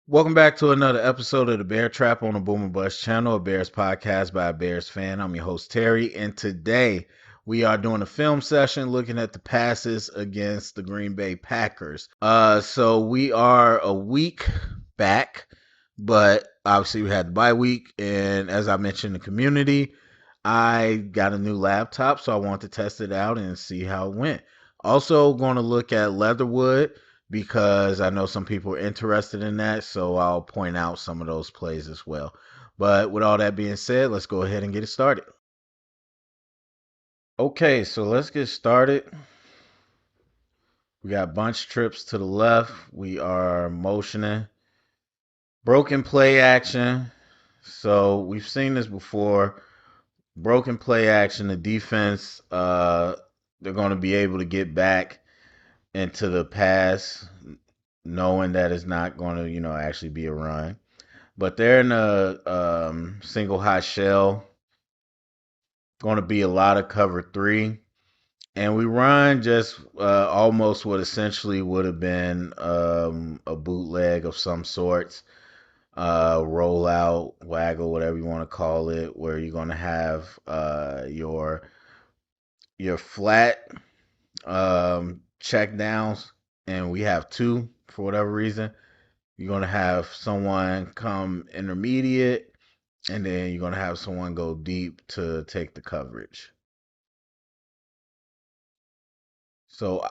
Welcome back to another episode of the Bear Trap on the Boomer Bust channel, a Bears podcast by a Bears fan. I'm your host, Terry, and today we are doing a film session looking at the passes against the Green Bay Packers. So we are a week back, but obviously we had the bye week, and as I mentioned in the community, I got a new laptop, so I want to test it out and see how it went. Also, going to look at Leatherwood because I know some people are interested in that, so I'll point out some of those plays as well. But with all that being said, let's go ahead and get it started. Okay, so let's get started. We got bunch trips to the left. We are motioning. Broken play action. So we've seen this before. Broken play action, the defense, they're going to be able to get back into the pass, knowing that it's not going to, actually be a run. But they're in a single high shell. Going to be a lot of cover three. And we run just almost what essentially would have been a bootleg of some sorts, roll out, waggle, whatever you want to call it, where you're going to have your flat check downs, and we have two for whatever reason. You're going to have someone come intermediate, and then you're going to have someone go deep to take the coverage. So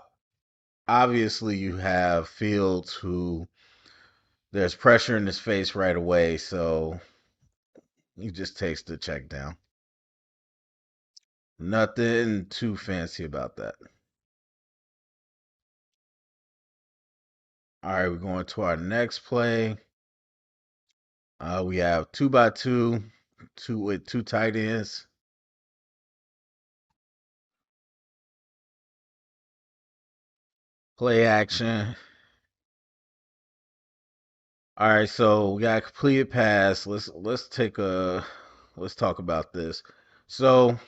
obviously you have Fields who there's pressure in his face right away, so he just takes the check down. Nothing too fancy about that. All right, we're going to our next play. We have 2 by 2, two with two tight ends. Play action. All right, so we got a completed pass. Let's talk about this. So,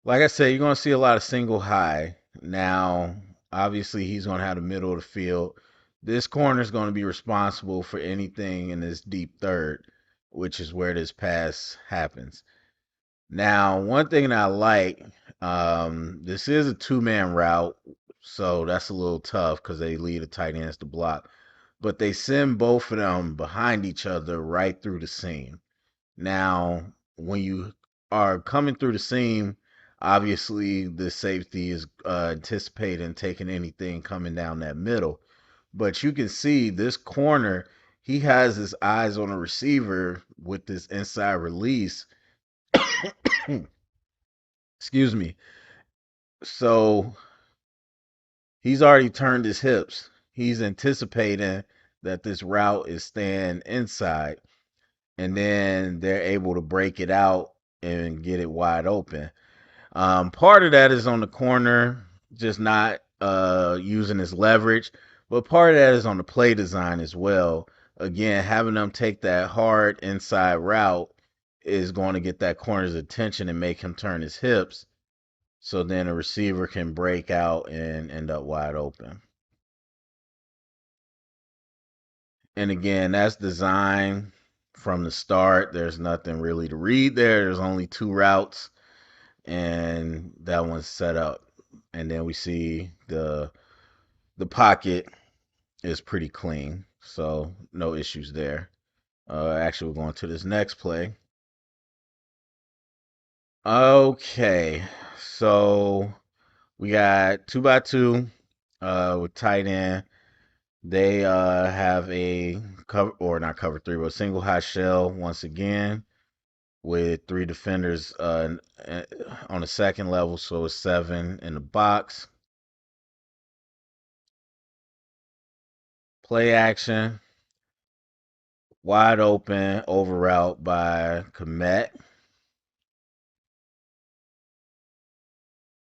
like I said, you're gonna see a lot of single high. Now, obviously he's gonna have the middle of the field. This corner is gonna be responsible for anything in this deep third, which is where this pass happens. Now, one thing that I like, this is a two-man route, so that's a little tough because they lead the tight ends to block. But they send both of them behind each other right through the seam. Now, when you are coming through the seam, obviously the safety is anticipating taking anything coming down that middle. But you can see this corner, he has his eyes on the receiver with this inside release. Excuse me. So he's already turned his hips. He's anticipating that this route is staying inside, and then they're able to break it out and get it wide open. Part of that is on the corner, just not using his leverage, but part of that is on the play design as well. Again, having them take that hard inside route is going to get that corner's attention and make him turn his hips, so then a receiver can break out and end up wide open. And again, that's designed from the start. There's nothing really to read there. There's only two routes, and that one's set up. And then we see the pocket is pretty clean, so no issues there. Actually, we're going to this next play. Okay, so we got 2 by 2 with tight end. They have a cover, or not cover three, but single high shell once again with three defenders on the second level, so it's seven in the box. Play action, wide open, over route by Komet.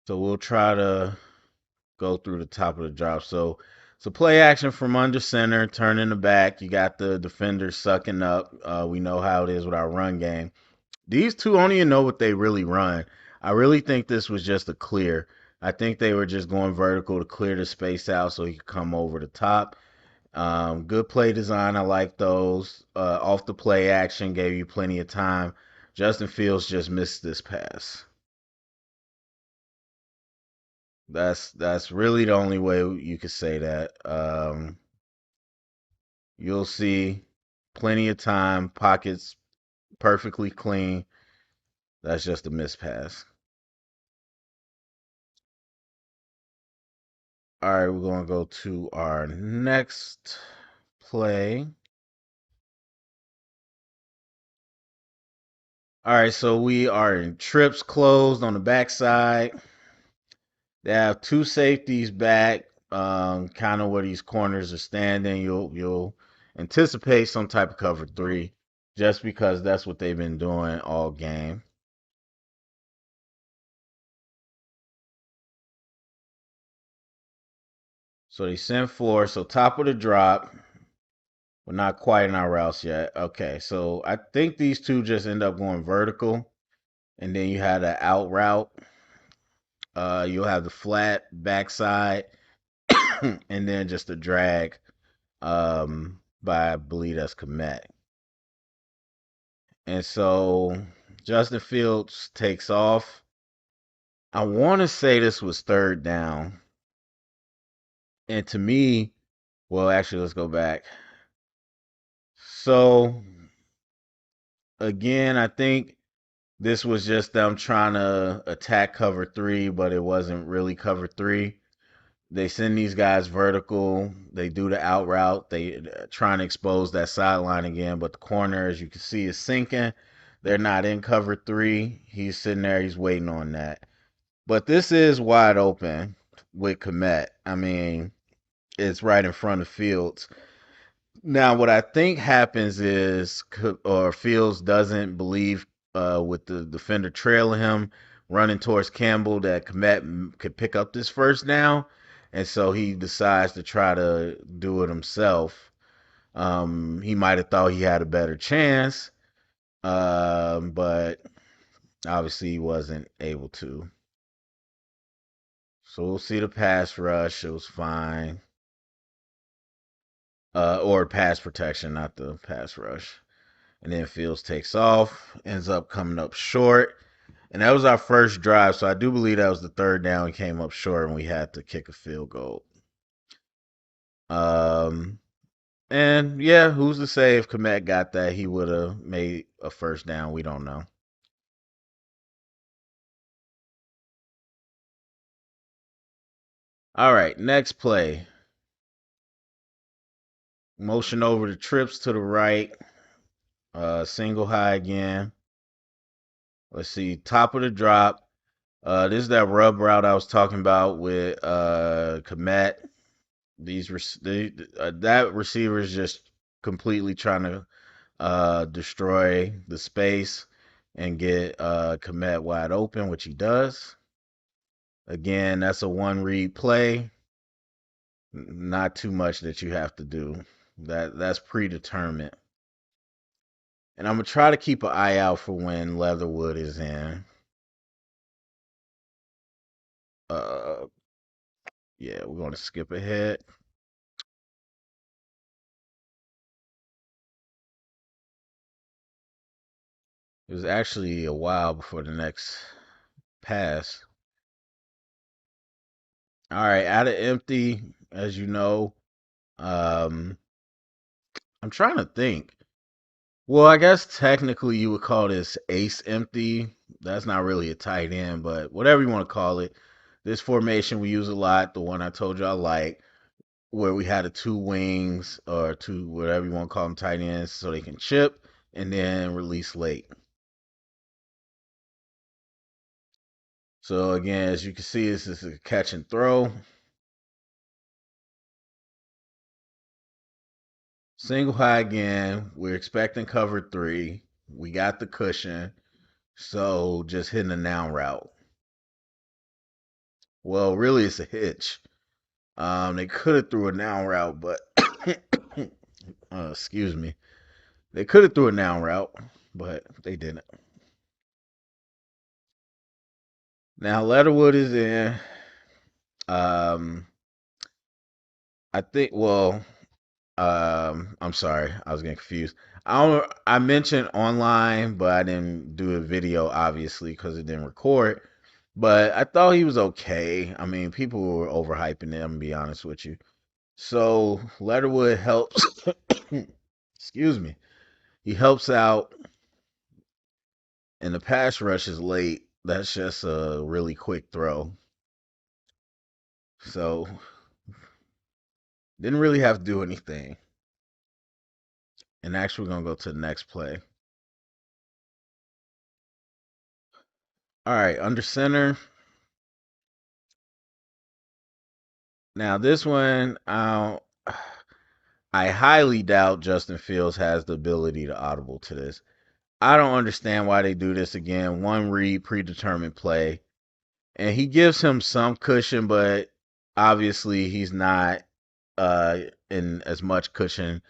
So we'll try to go through the top of the drop. So play action from under center, turn in the back. You got the defender sucking up. We know how it is with our run game. These two don't even know what they really run. I really think this was just a clear. I think they were just going vertical to clear the space out so he could come over the top. Good play design. I like those. Off the play action gave you plenty of time. Justin Fields just missed this pass. That's really the only way you could say that. You'll see plenty of time, pockets perfectly clean. That's just a missed pass. All right, we're gonna go to our next play. All right, so we are in trips closed on the backside. They have two safeties back, kind of where these corners are standing. You'll anticipate some type of cover three, just because that's what they've been doing all game. So they send four. So top of the drop. We're not quite in our routes yet. Okay, so I think these two just end up going vertical, and then you had an out route. You'll have the flat backside, and then just a drag by I believe that's Komet. And so Justin Fields takes off. I want to say this was third down. And to me, well, actually, let's go back. So again, I think this was just them trying to attack cover three, but it wasn't really cover three. They send these guys vertical. They do the out route. They trying to expose that sideline again, but the corner, as you can see, is sinking. They're not in cover three. He's sitting there. He's waiting on that. But this is wide open with Komet. I mean, it's right in front of Fields. Now, what I think happens is, or Fields doesn't believe with the defender trailing him, running towards Campbell, that Komet could pick up this first down. And so he decides to try to do it himself. He might have thought he had a better chance, but obviously he wasn't able to. So we'll see the pass rush. It was fine. Or pass protection, not the pass rush. And then Fields takes off, ends up coming up short. And that was our first drive. So I do believe that was the third down. We came up short and we had to kick a field goal. Um, and yeah, who's to say if Komet got that, he would have made a first down? We don't know. All right, next play. Motion over the trips to the right. Single high again. Let's see, top of the drop. This is that rub route I was talking about with Komet. That receiver is just completely trying to destroy the space and get Komet wide open, which he does. Again, that's a one read play. Not too much that you have to do. That's predetermined. And I'm gonna try to keep an eye out for when Leatherwood is in. Uh, yeah, we're gonna skip ahead. It was actually a while before the next pass. All right, out of empty, as you know. Um, I'm trying to think. Well, I guess technically you would call this ace empty. That's not really a tight end, but whatever you want to call it. This formation we use a lot, the one I told you I like, where we had the two wings or two, whatever you want to call them, tight ends, so they can chip and then release late. So again, as you can see, this is a catch and throw. Single high again. We're expecting cover three. We got the cushion. So just hitting a now route. Well, really, it's a hitch. They could have threw a now route, but excuse me. They could have threw a now route, but they didn't. Now Leatherwood is in. Um, I think. Well, I'm sorry, I was getting confused. I mentioned online, but I didn't do a video obviously because it didn't record. But I thought he was okay. I mean, people were overhyping him, to be honest with you. So Leatherwood helps. Excuse me. He helps out, and the pass rush is late. That's just a really quick throw. So didn't really have to do anything. And actually, we're gonna go to the next play. All right, under center. Now this one, I highly doubt Justin Fields has the ability to audible to this. I don't understand why they do this again. One read, predetermined play, and he gives him some cushion, but obviously he's not uh, in as much cushion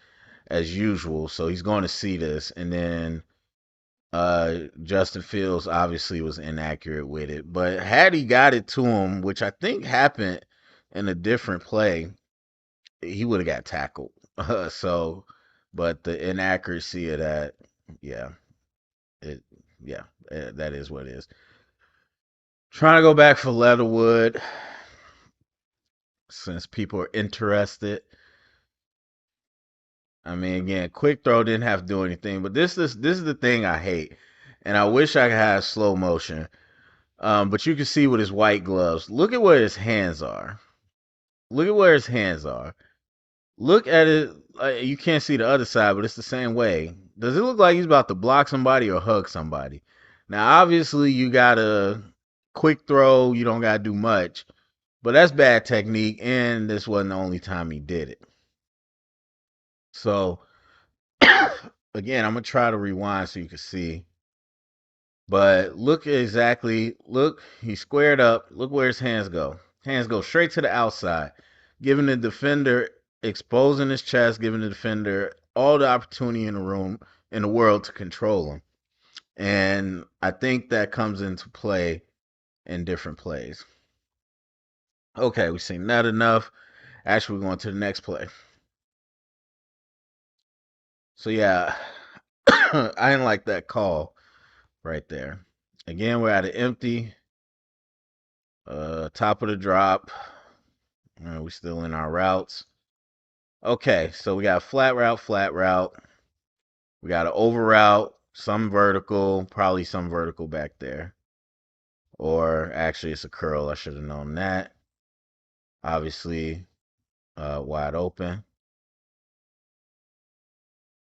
as usual. So he's going to see this, and then Justin Fields obviously was inaccurate with it. But had he got it to him, which I think happened in a different play, he would have got tackled. So, but the inaccuracy of that, yeah, it, yeah, that is what it is. Trying to go back for Leatherwood since people are interested. I mean, again, quick throw didn't have to do anything, but this is the thing I hate, and I wish I could have slow motion. But you can see with his white gloves. Look at where his hands are. Look at where his hands are. Look at it. You can't see the other side, but it's the same way. Does it look like he's about to block somebody or hug somebody? Now, obviously, you got a quick throw. You don't got to do much, but that's bad technique, and this wasn't the only time he did it. So, again, I'm gonna try to rewind so you can see. But look exactly. Look, he squared up. Look where his hands go. Hands go straight to the outside, giving the defender exposing his chest, giving the defender all the opportunity in the room in the world to control him. And I think that comes into play in different plays. Okay, we've seen that enough. Actually, we're going to the next play. So yeah, I didn't like that call right there. Again, we're at an empty. Top of the drop. We still in our routes. Okay, so we got flat route, flat route. We got an over route, some vertical, probably some vertical back there. Or actually, it's a curl. I should have known that. Obviously, wide open.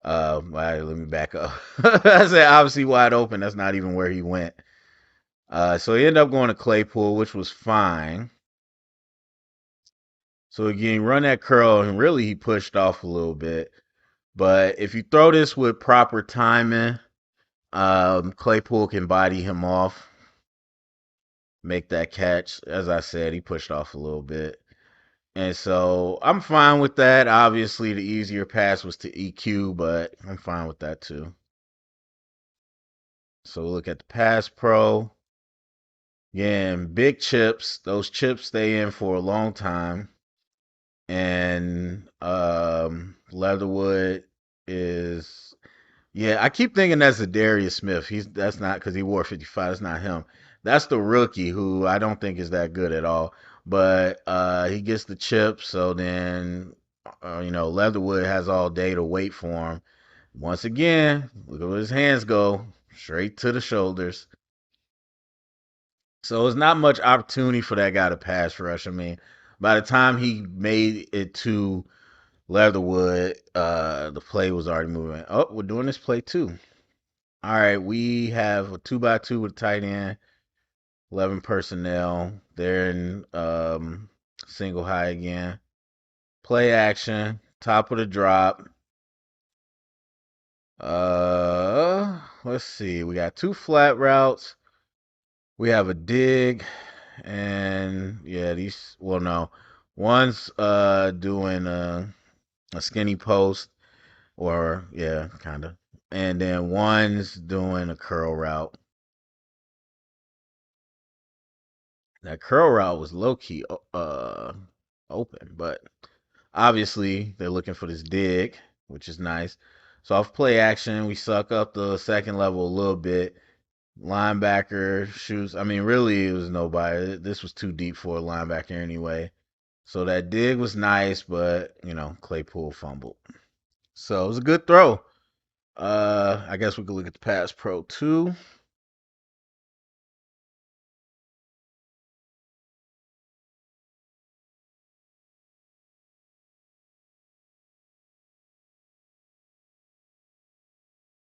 Let me back up. I said obviously wide open. That's not even where he went. So he ended up going to Claypool, which was fine. So again, run that curl, and really he pushed off a little bit. But if you throw this with proper timing, Claypool can body him off, make that catch. As I said, he pushed off a little bit. And so I'm fine with that. Obviously, the easier pass was to EQ, but I'm fine with that too. So look at the pass pro. Again, big chips. Those chips stay in for a long time. And Leatherwood is, yeah, I keep thinking that's a Darius Smith. That's not because he wore 55. That's not him. That's the rookie who I don't think is that good at all. But he gets the chip, so then Leatherwood has all day to wait for him. Once again, look at where his hands go, straight to the shoulders. So it's not much opportunity for that guy to pass rush. I mean, by the time he made it to Leatherwood, the play was already moving. Oh, we're doing this play too. All right, we have a 2x2 with tight end, 11 personnel. They're in single high again. Play action, top of the drop. Let's see. We got two flat routes. We have a dig, and yeah, these. Well, no, one's doing a skinny post, or yeah, kind of, and then one's doing a curl route. That curl route was low key open, but Obviously, they're looking for this dig, which is nice. So off play action, we suck up the second level a little bit. Linebacker shoots. I mean, really, it was nobody. This was too deep for a linebacker anyway. So that dig was nice, but Claypool fumbled. So it was a good throw. I guess we could look at the pass pro too.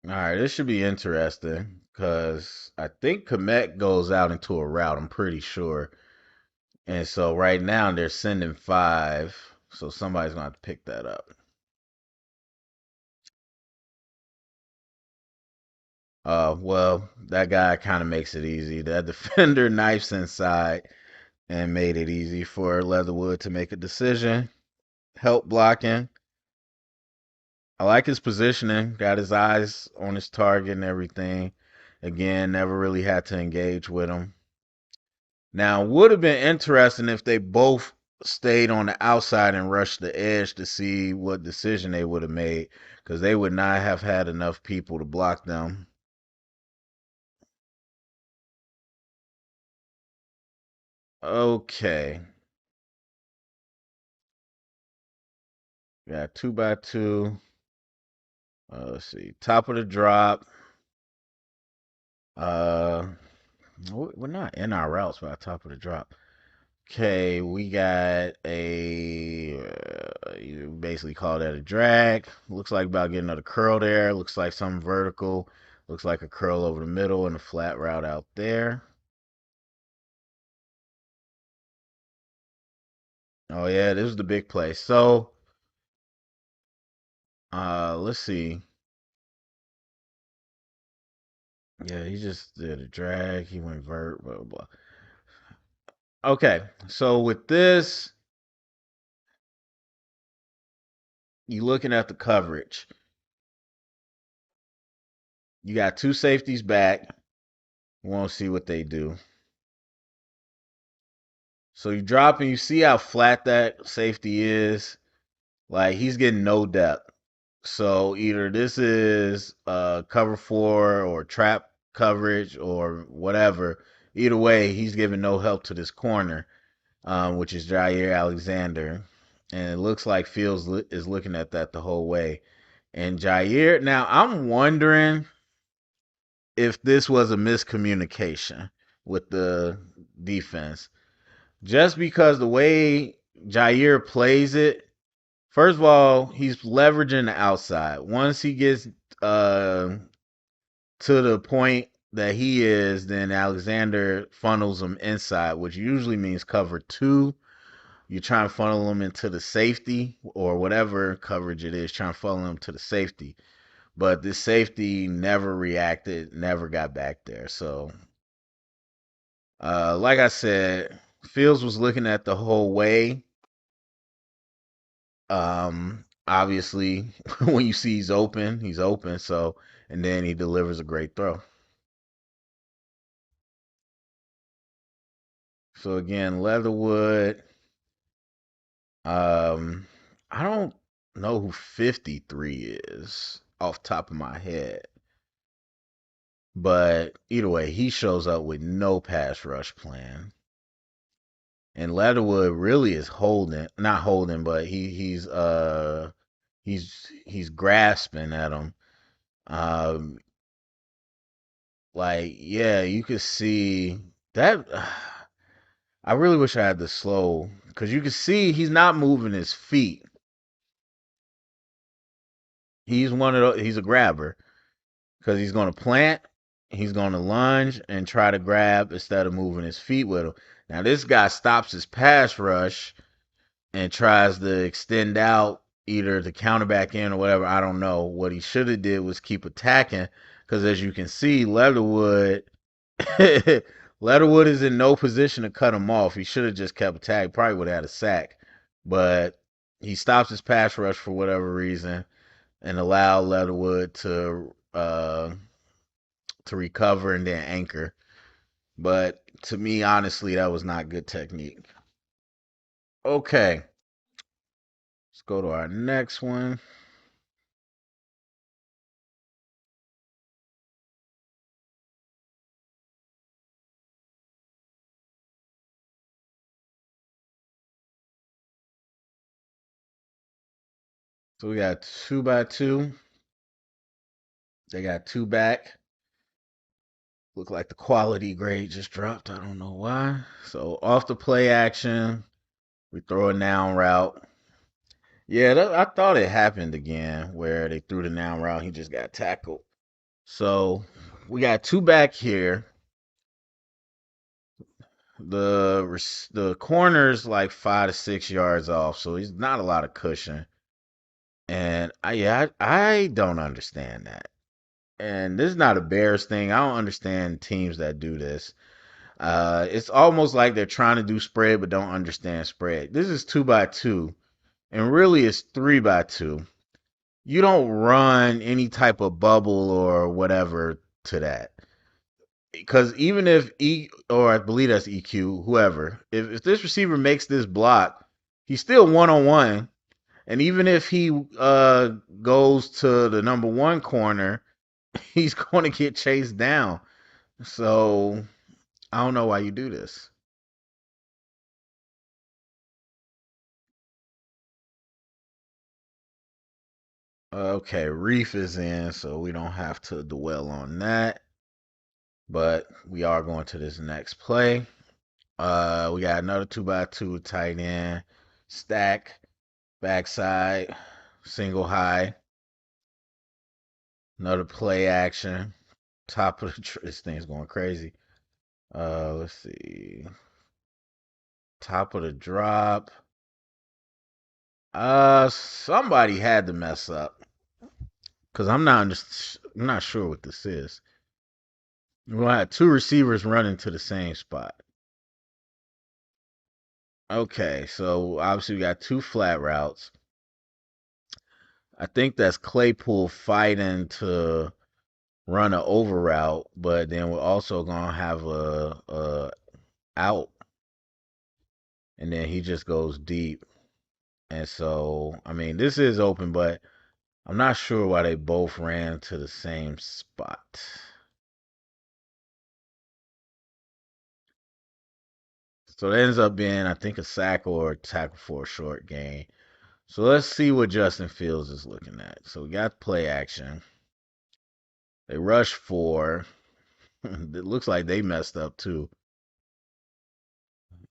All right, this should be interesting because I think Komet goes out into a route. I'm pretty sure. And so right now they're sending five. So somebody's gonna have to pick that up. Well, that guy kind of makes it easy. That defender knifes inside and made it easy for Leatherwood to make a decision. Help blocking. I like his positioning. Got his eyes on his target and everything. Again, never really had to engage with him. Now, would have been interesting if they both stayed on the outside and rushed the edge to see what decision they would have made, because they would not have had enough people to block them. Okay. Got 2x2. Let's see. Top of the drop. Uh, we're not in our routes by top of the drop. Okay, we got you basically call that a drag. Looks like about getting another curl there. Looks like some vertical. Looks like a curl over the middle and a flat route out there. Oh yeah, this is the big play. So, let's see. Yeah, he just did a drag. He went vert, blah, blah, blah. Okay, so with this, you looking at the coverage. You got two safeties back. We want to see what they do. So you drop and you see how flat that safety is. Like he's getting no depth. So either this is cover four or trap coverage or whatever. Either way, he's giving no help to this corner, which is Jair Alexander. And it looks like Fields is looking at that the whole way. And Jair, now I'm wondering if this was a miscommunication with the defense. Just because the way Jair plays it, first of all, he's leveraging the outside. Once he gets uh, to the point that he is, then Alexander funnels him inside, which usually means cover two. You try and funnel him into the safety or whatever coverage it is, trying to funnel him to the safety. But this safety never reacted, never got back there. So, like I said, Fields was looking at the whole way. Obviously, when you see he's open, he's open. So, and then he delivers a great throw. So again, Leatherwood. Um, I don't know who 53 is off top of my head, but either way, he shows up with no pass rush plan. And Leatherwood really is holding, not holding, but he's grasping at him. Um, like yeah, you could see that. I really wish I had the slow because you can see he's not moving his feet. He's one of those, he's a grabber because he's going to plant, he's going to lunge and try to grab instead of moving his feet with him. Now this guy stops his pass rush and tries to extend out either to counter back in or whatever. I don't know. What he should have did was keep attacking because as you can see, Leatherwood is in no position to cut him off. He should have just kept attacking. Probably would have had a sack, but he stops his pass rush for whatever reason and allowed Leatherwood to recover and then anchor. But to me, honestly, that was not good technique. Okay, Let's go to our next one. So we got 2x2. They got two back. Look like the quality grade just dropped. I don't know why. So off the play action, we throw a noun route. Yeah, I thought it happened again where they threw the noun route. He just got tackled. So we got two back here. The corner's like 5 to 6 yards off, so he's not a lot of cushion. And I don't understand that. And this is not a Bears thing. I don't understand teams that do this. It's almost like they're trying to do spread but don't understand spread. This is 2x2, and really it's 3x2. You don't run any type of bubble or whatever to that. Because even if or I believe that's EQ, whoever, if this receiver makes this block, he's still 1-on-1. And even if he goes to the number one corner, he's going to get chased down. So I don't know why you do this. Okay, Reef is in, so we don't have to dwell on that. But we are going to this next play. We got another 2x2 tight end, stack, backside, single high, another play action, top of the this thing's going crazy. Let's see, top of the drop. Somebody had to mess up because I'm not sure what this is. We're gonna have two receivers running to the same spot. Okay, so obviously we got two flat routes. I think that's Claypool fighting to run an over route, but then we're also gonna have a out, and then he just goes deep. And so, I mean, this is open, but I'm not sure why they both ran to the same spot. So it ends up being, I think, a sack or a tackle for a short gain. So let's see what Justin Fields is looking at. So we got play action. They rush four. It looks like they messed up too.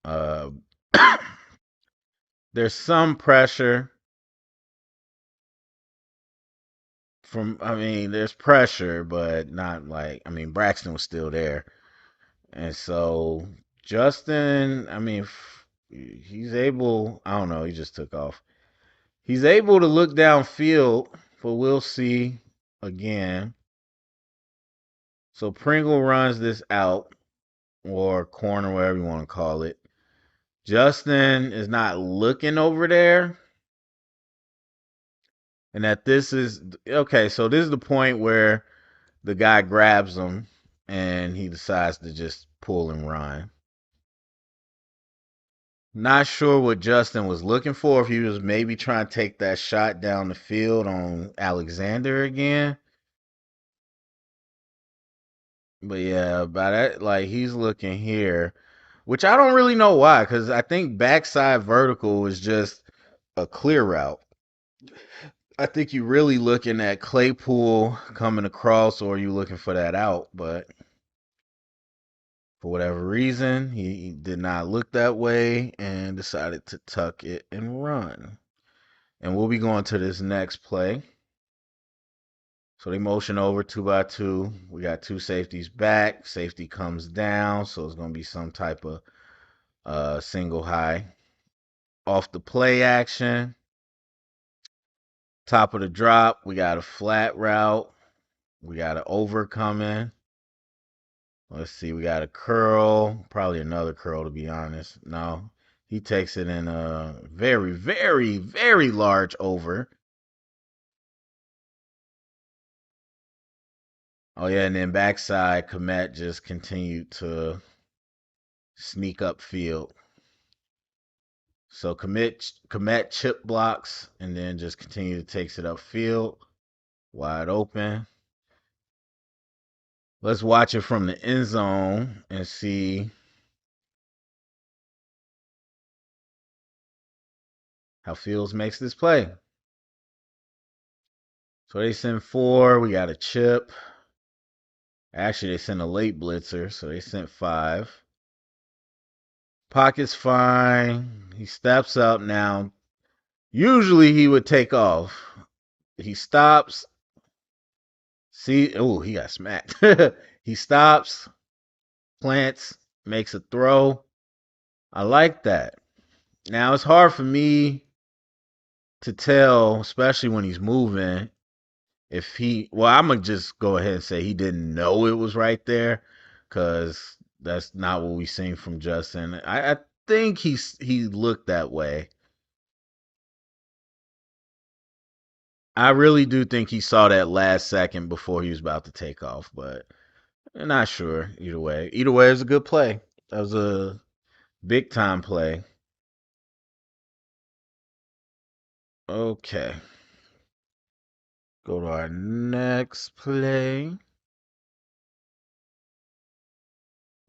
Uh, there's some pressure I mean, there's pressure, but not like, I mean, Braxton was still there. And so Justin, I mean, he's able, I don't know, he just took off. He's able to look downfield, but we'll see again. So Pringle runs this out, or corner, whatever you want to call it. Justin is not looking over there. And that this is okay, so this is the point where the guy grabs him and he decides to just pull and run. Not sure what Justin was looking for, if he was maybe trying to take that shot down the field on Alexander again. But yeah, by that, like he's looking here, which I don't really know why, because I think backside vertical is just a clear route. I think you're really looking at Claypool coming across, or you looking for that out, but for whatever reason, he did not look that way and decided to tuck it and run. And we'll be going to this next play. So they motion over 2x2. We got two safeties back. Safety comes down, so it's going to be some type of single high. Off the play action, top of the drop, we got a flat route. We got an over coming. Let's see, we got a curl, probably another curl to be honest. No, he takes it in a very, very, very large over. Oh yeah, and then backside, Komet just continued to sneak up field. So commit chip blocks and then just continue to takes it upfield, wide open. Let's watch it from the end zone and see how Fields makes this play. So they send 4. We got a chip. Actually, they sent a late blitzer, so they sent 5. Pocket's fine. He steps up now. Usually he would take off. He stops. See, oh, he got smacked. He stops, plants, makes a throw. I like that. Now it's hard for me to tell, especially when he's moving, if he. Well, I'm gonna just go ahead and say he didn't know it was right there, because that's not what we seen from Justin. I think he looked that way. I really do think he saw that last second before he was about to take off, but I'm not sure either way. Either way, it's a good play. That was a big time play. Okay. Go to our next play.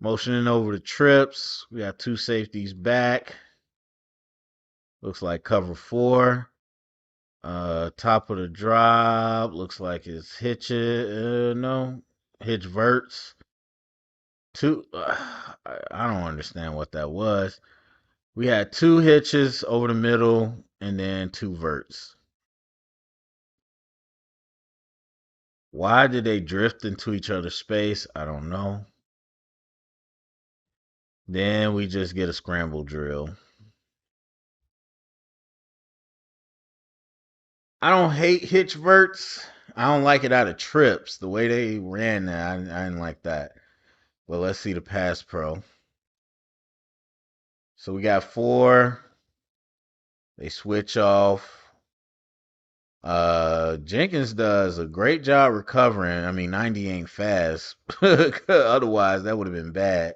Motioning over the trips. We got 2 safeties back. Looks like cover 4. Top of the drop. Looks like it's hitch it. No. Hitch verts. Two. I don't understand what that was. We had 2 hitches over the middle and then 2 verts. Why did they drift into each other's space? I don't know. Then we just get a scramble drill. I don't hate hitch verts. I don't like it out of trips. The way they ran that, I didn't like that. Well, let's see the pass pro. So we got 4. They switch off. Jenkins does a great job recovering. I mean, 90 ain't fast. Otherwise, that would have been bad.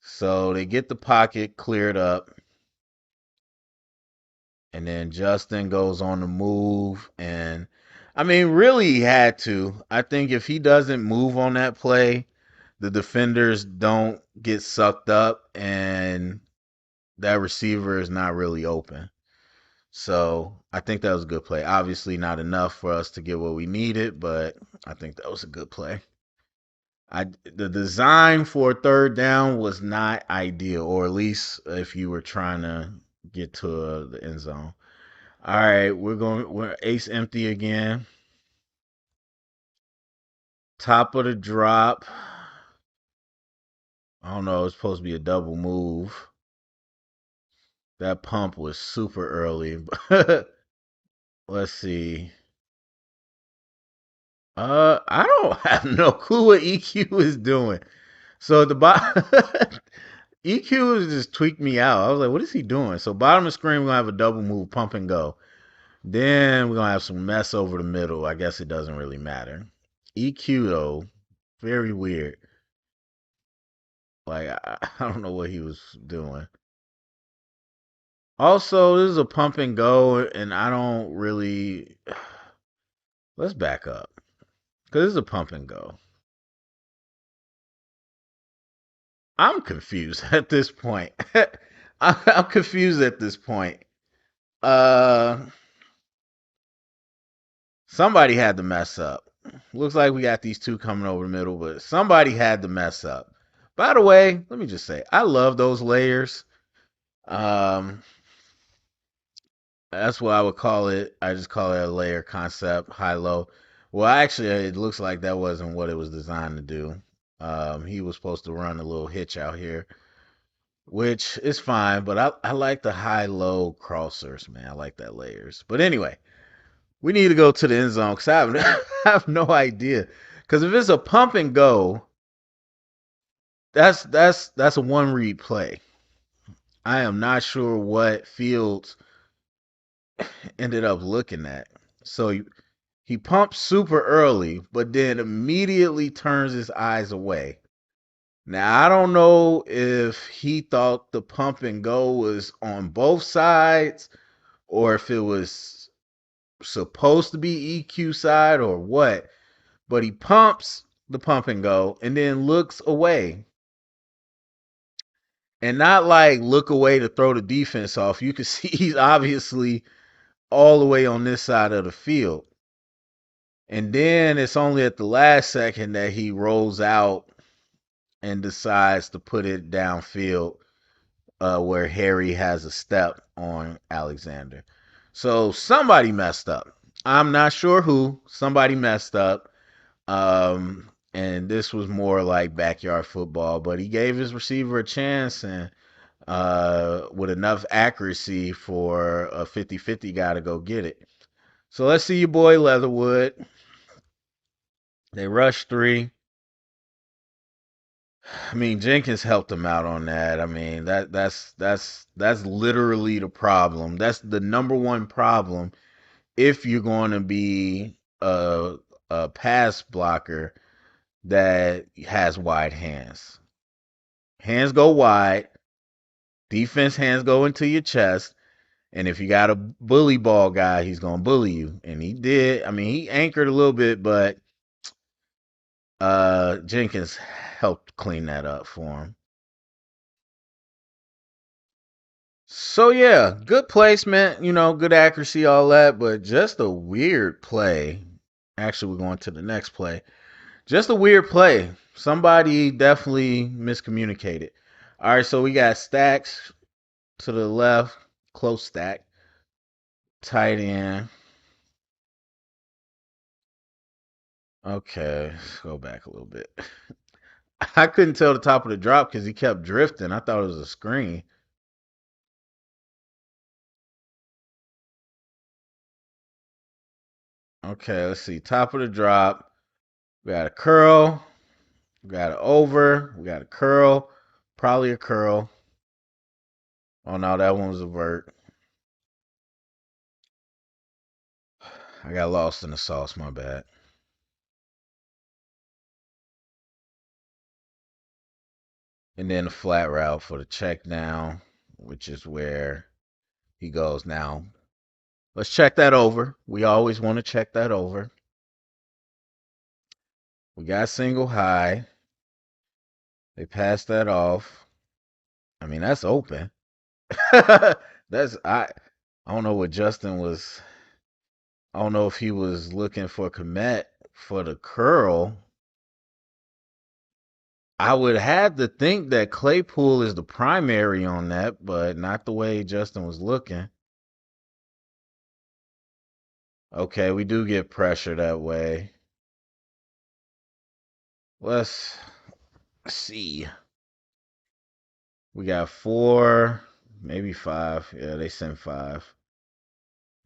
So they get the pocket cleared up. And then Justin goes on the move. And I mean, really, he had to. I think if he doesn't move on that play, the defenders don't get sucked up and that receiver is not really open. So I think that was a good play. Obviously, not enough for us to get what we needed, but I think that was a good play. The design for third down was not ideal, or at least if you were trying to get to the end zone. All right, we're ace empty again. Top of the drop. I don't know, it's supposed to be a double move. That pump was super early. Let's see. I don't have no clue what EQ is doing. So the EQ just tweaked me out. I was like, what is he doing? So bottom of the screen, we're gonna have a double move, pump and go. Then we're gonna have some mess over the middle. I guess it doesn't really matter. EQ though, very weird. Like I don't know what he was doing. Also, this is a pump and go, and I don't really. Let's back up because this is a pump and go. I'm confused at this point. I'm confused at this point. Uh, Somebody had to mess up. Looks like we got these 2 coming over the middle, but somebody had to mess up. By the way, let me just say, I love those layers. Um, that's what I would call it. I just call it a layer concept, high low. Well, actually, it looks like that wasn't what it was designed to do. He was supposed to run a little hitch out here, which is fine, but I like the high low crossers, man. I like that layers. But anyway, we need to go to the end zone because I have no idea. Because if it's a pump and go, that's a one read play. I am not sure what Fields ended up looking at. So he pumps super early, but then immediately turns his eyes away. Now, I don't know if he thought the pump and go was on both sides or if it was supposed to be EQ side or what, but he pumps the pump and go and then looks away. And not like look away to throw the defense off. You can see he's obviously all the way on this side of the field. And then it's only at the last second that he rolls out and decides to put it downfield where Harry has a step on Alexander. So somebody messed up. I'm not sure who. Somebody messed up. And this was more like backyard football, but he gave his receiver a chance and with enough accuracy for a 50-50 guy to go get it. So let's see your boy Leatherwood. They rushed three. I mean, Jenkins helped him out on that. I mean, that's literally the problem. That's the number one problem if you're going to be a pass blocker that has wide hands. Hands go wide, defense hands go into your chest, and if you got a bully ball guy, he's going to bully you. And he did. I mean, he anchored a little bit, but Jenkins helped clean that up for him. So yeah, good placement, good accuracy, all that, but just a weird play. Actually, we're going to the next play. Just a weird play. Somebody definitely miscommunicated. All right, so we got Stacks to the left, close stack, tight end. Okay, let's go back a little bit. I couldn't tell the top of the drop because he kept drifting. I thought it was a screen. Okay, let's see. Top of the drop. We got a curl. We got an over. We got a curl. Probably a curl. Oh no, that one was a vert. I got lost in the sauce, my bad. And then a flat route for the check down, which is where he goes now. Let's check that over. We always want to check that over. We got single high. They passed that off. I mean, that's open. that's I don't know what Justin was. I don't know if he was looking for Komet for the curl. I would have to think that Claypool is the primary on that, but not the way Justin was looking. Okay, we do get pressure that way. Let's see. We got four, maybe five. Yeah, they sent five.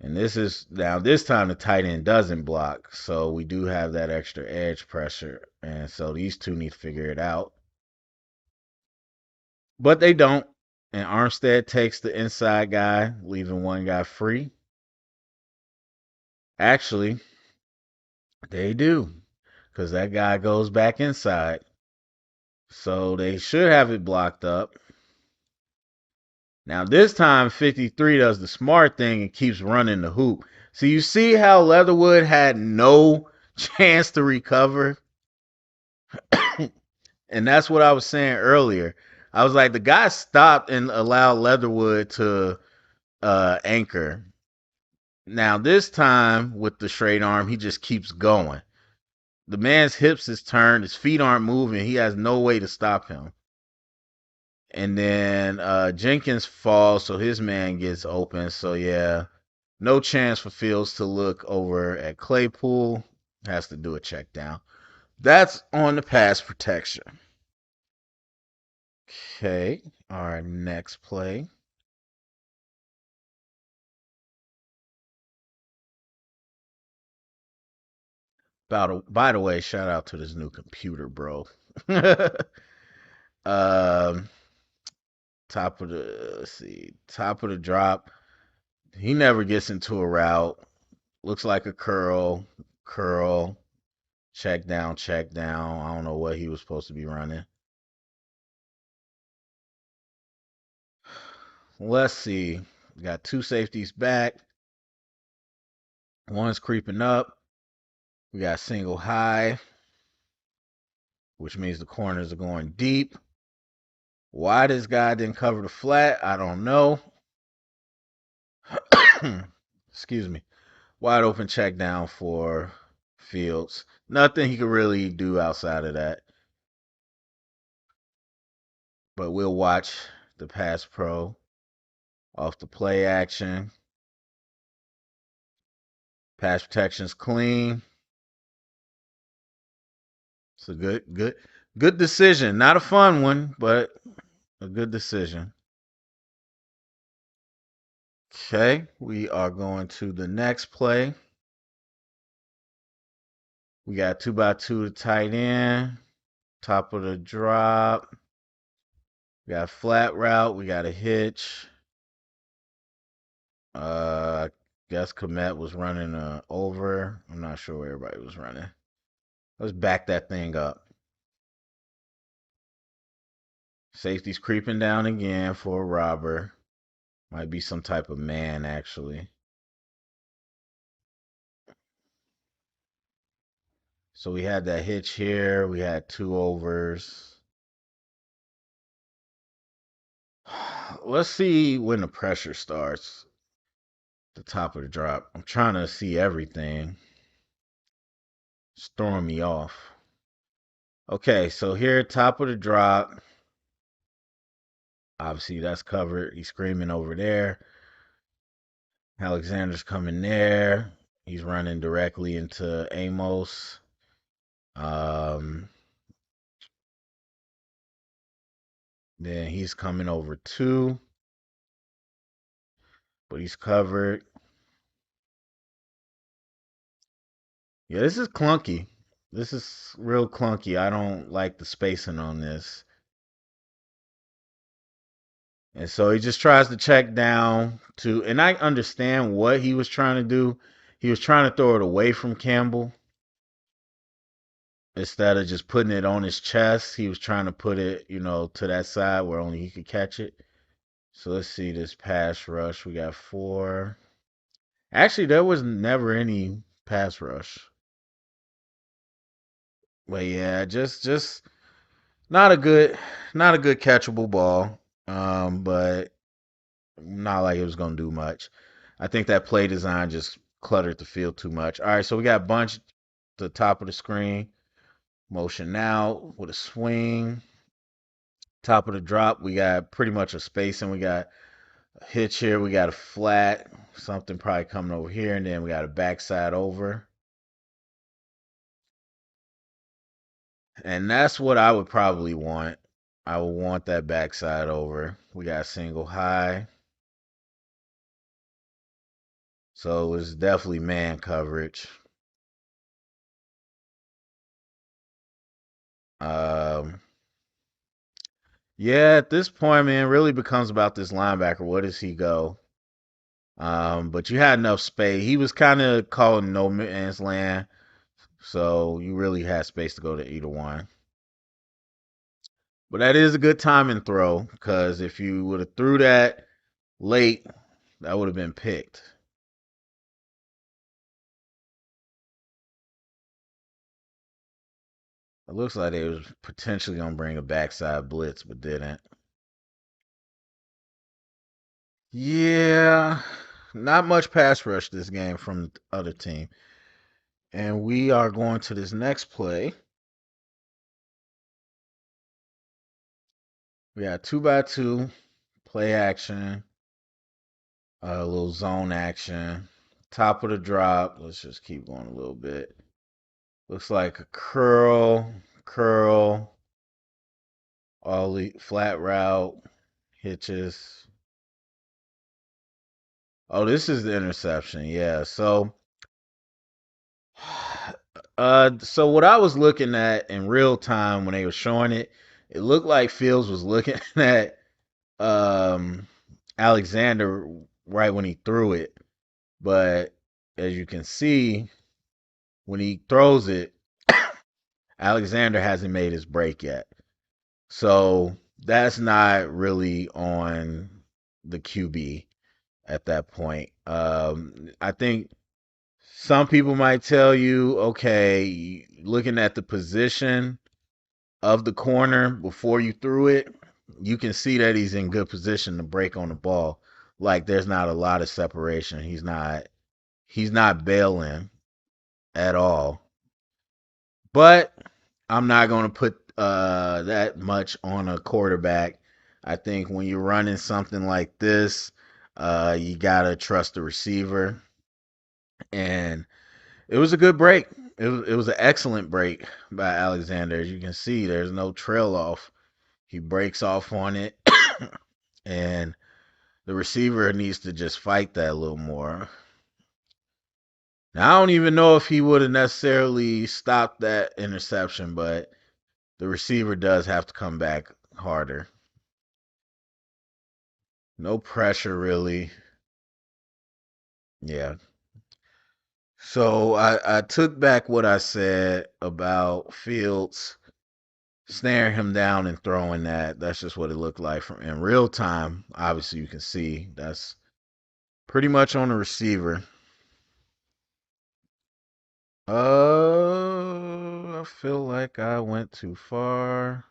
And this is now this time the tight end doesn't block, so we do have that extra edge pressure. And so these two need to figure it out. But they don't. And Armstead takes the inside guy, leaving one guy free. Actually, they do. Because that guy goes back inside. So they should have it blocked up. Now this time 53 does the smart thing and keeps running the hoop. So you see how Leatherwood had no chance to recover? And that's what I was saying earlier. I was like, the guy stopped and allowed Leatherwood to anchor. Now this time with the straight arm, he just keeps going. The man's hips is turned, his feet aren't moving. He has no way to stop him. And then Jenkins falls, so his man gets open. So yeah, no chance for Fields to look over at Claypool. Has to do a check down. That's on the pass protection. Okay, our next play. By the way, shout out to this new computer, bro. um, top of the let's see, top of the drop. He never gets into a route. Looks like a curl, curl, check down, check down. I don't know what he was supposed to be running. Let's see. We got two safeties back. One's creeping up. We got single high, which means the corners are going deep. Why this guy didn't cover the flat, I don't know. Excuse me. Wide open check down for Fields. Nothing he could really do outside of that. But we'll watch the pass pro off the play action. Pass protection's clean. It's a good decision. Not a fun one, but a good decision. Okay, we are going to the next play. We got 2x2 to tight end, top of the drop. We got a flat route. We got a hitch. I guess Komet was running over. I'm not sure where everybody was running. Let's back that thing up. Safety's creeping down again for a robber. Might be some type of man, actually. So we had that hitch here. We had two overs. Let's see when the pressure starts. The top of the drop. I'm trying to see everything. It's throwing me off. Okay, so here, top of the drop. Obviously, that's covered. He's screaming over there. Alexander's coming there. He's running directly into Amos. Then he's coming over too, but he's covered. Yeah, this is clunky. This is real clunky. I don't like the spacing on this. And so he just tries to check down to, and I understand what he was trying to do. He was trying to throw it away from Campbell instead of just putting it on his chest. He was trying to put it, to that side where only he could catch it. So let's see this pass rush. We got four. Actually, there was never any pass rush. But yeah, just not a good catchable ball. But not like it was gonna do much. I think that play design just cluttered the field too much. All right, so we got bunch to the top of the screen. Motion now with a swing. Top of the drop, we got pretty much a spacing. We got a hitch here. We got a flat. Something probably coming over here. And then we got a backside over. And that's what I would probably want. I would want that backside over. We got single high. So it was definitely man coverage. Um, yeah, at this point, man, it really becomes about this linebacker. Where does he go? But you had enough space. He was kind of calling no man's land, so you really had space to go to either one. But that is a good timing throw because if you would have threw that late, that would have been picked. It looks like they was potentially gonna bring a backside blitz, but didn't. Yeah, not much pass rush this game from the other team. And we are going to this next play. We got 2x2 play action, a little zone action, top of the drop. Let's just keep going a little bit. Looks like a curl, ollie, flat route, hitches. Oh, this is the interception. Yeah. So, so what I was looking at in real time when they were showing it, it looked like Fields was looking at um Alexander right when he threw it. But as you can see, when he throws it, Alexander hasn't made his break yet. So that's not really on the QB at that point. I think some people might tell you, okay, looking at the position of the corner before you threw it, you can see that he's in good position to break on the ball. Like there's not a lot of separation. He's not bailing at all. But I'm not going to put that much on a quarterback. I think when you're running something like this, you got to trust the receiver. And it was a good break. It was an excellent break by Alexander. As you can see, there's no trail off. He breaks off on it, and the receiver needs to just fight that a little more. Now, I don't even know if he would have necessarily stopped that interception, but the receiver does have to come back harder. No pressure, really. Yeah. So I took back what I said about Fields snaring him down and throwing that. That's just what it looked like from in real time. Obviously, you can see that's pretty much on the receiver. I feel like I went too far.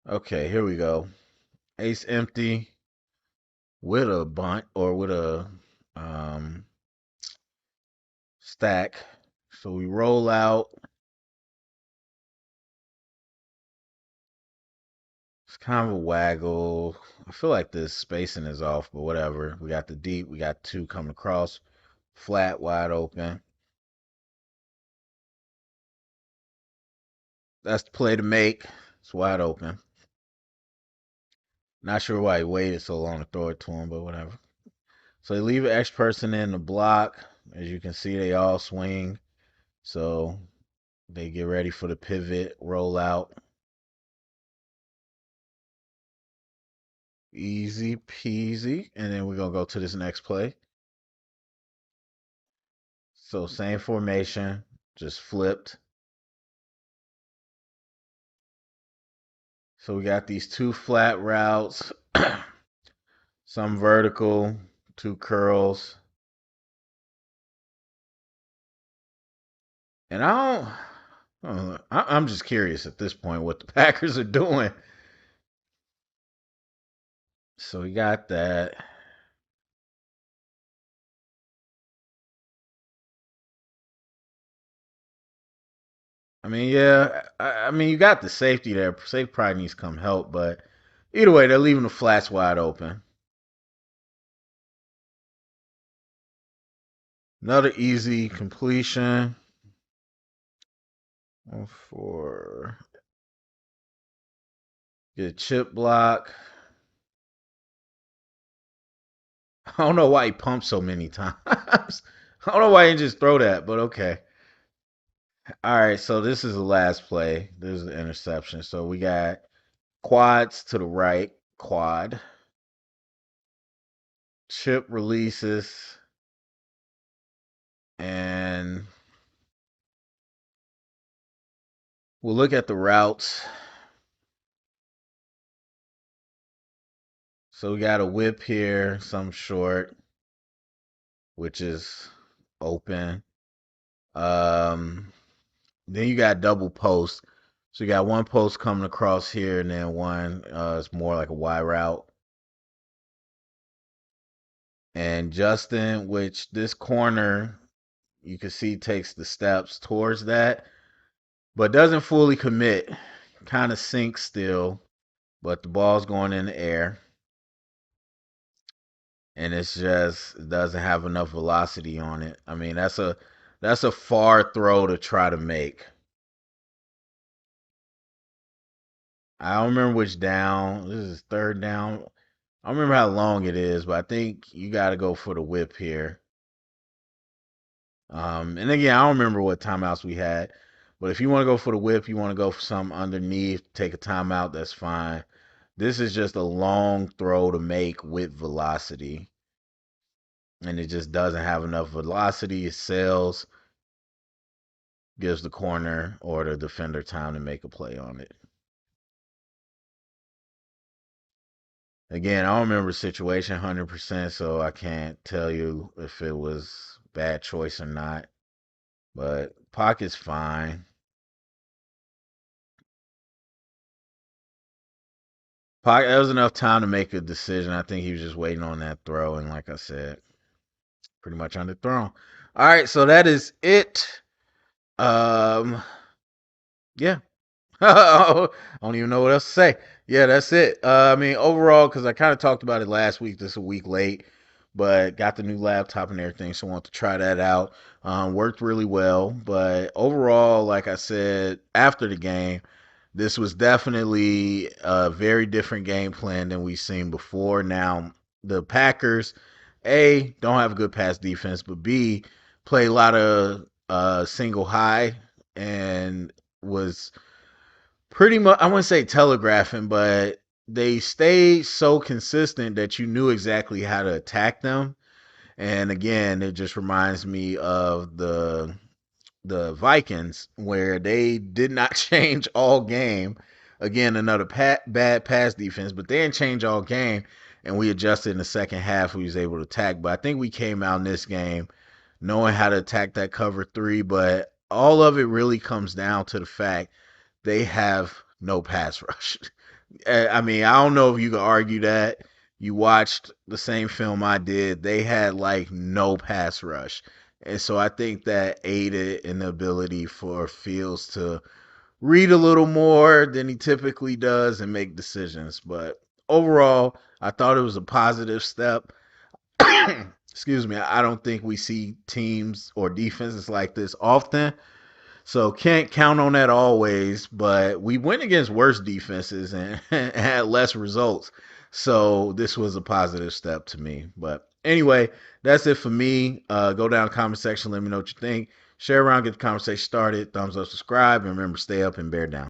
Okay, here we go. Ace empty with a bunt or with a um, stack. So we roll out. It's kind of a waggle. I feel like the spacing is off, but whatever. We got the deep. We got two coming across. Flat, wide open. That's the play to make. It's wide open. Not sure why he waited so long to throw it to him, but whatever. So they leave an X person in the block. As you can see, they all swing. So they get ready for the pivot, roll out. Easy peasy. And then we're going to go to this next play. So same formation, just flipped. So we got these two flat routes, some vertical, two curls. And I'm just curious at this point what the Packers are doing. So we got that. I mean, yeah, I mean, you got the safety there. Safety probably needs to come help, but either way, they're leaving the flats wide open. Another easy completion for get a chip block. I don't know why he pumped so many times. I don't know why he didn't just throw that, but okay. All right, so this is the last play. This is the interception. So we got quads to the right, quad. Chip releases, and we'll look at the routes. So we got a whip here, some short, which is open. Um, then you got double post. So you got one post coming across here, and then one is more like a Y route. And Justin, which this corner you can see takes the steps towards that, but doesn't fully commit. Kind of sinks still, but the ball's going in the air. And it's just it doesn't have enough velocity on it. I mean, that's a far throw to try to make. I don't remember which down. This is third down. I don't remember how long it is, but I think you got to go for the whip here. And again, I don't remember what timeouts we had, but if you want to go for the whip, you want to go for something underneath, take a timeout, that's fine. This is just a long throw to make with velocity, and it just doesn't have enough velocity. It sails. gives the corner or the defender time to make a play on it. Again, I don't remember the situation 100%, so I can't tell you if it was bad choice or not. But pocket's fine. Pocket, that was enough time to make a decision. I think he was just waiting on that throw, and like I said, pretty much underthrown. All right, so that is it. Um, yeah, I don't even know what else to say. Yeah, that's it. I mean, overall, because I kind of talked about it last week. This is a week late, but got the new laptop and everything, so I want to try that out. Worked really well, but overall, like I said after the game, this was definitely a very different game plan than we've seen before. Now, the Packers, A, don't have a good pass defense, but B, play a lot of single high and was pretty much, I wouldn't say telegraphing, but they stayed so consistent that you knew exactly how to attack them. And again, it just reminds me of the Vikings where they did not change all game. Again, another bad pass defense, but they didn't change all game, and we adjusted in the second half. We was able to attack, but I think we came out in this game knowing how to attack that cover three. But all of it really comes down to the fact they have no pass rush. I mean, I don't know if you could argue that. You watched the same film I did. They had like no pass rush. And so I think that aided in the ability for Fields to read a little more than he typically does and make decisions. But overall, I thought it was a positive step. Excuse me. I don't think we see teams or defenses like this often. So can't count on that always, but we went against worse defenses and had less results. So this was a positive step to me. But anyway, that's it for me. Go down the comment section, let me know what you think. Share around, get the conversation started. Thumbs up, subscribe, and remember, stay up and bear down.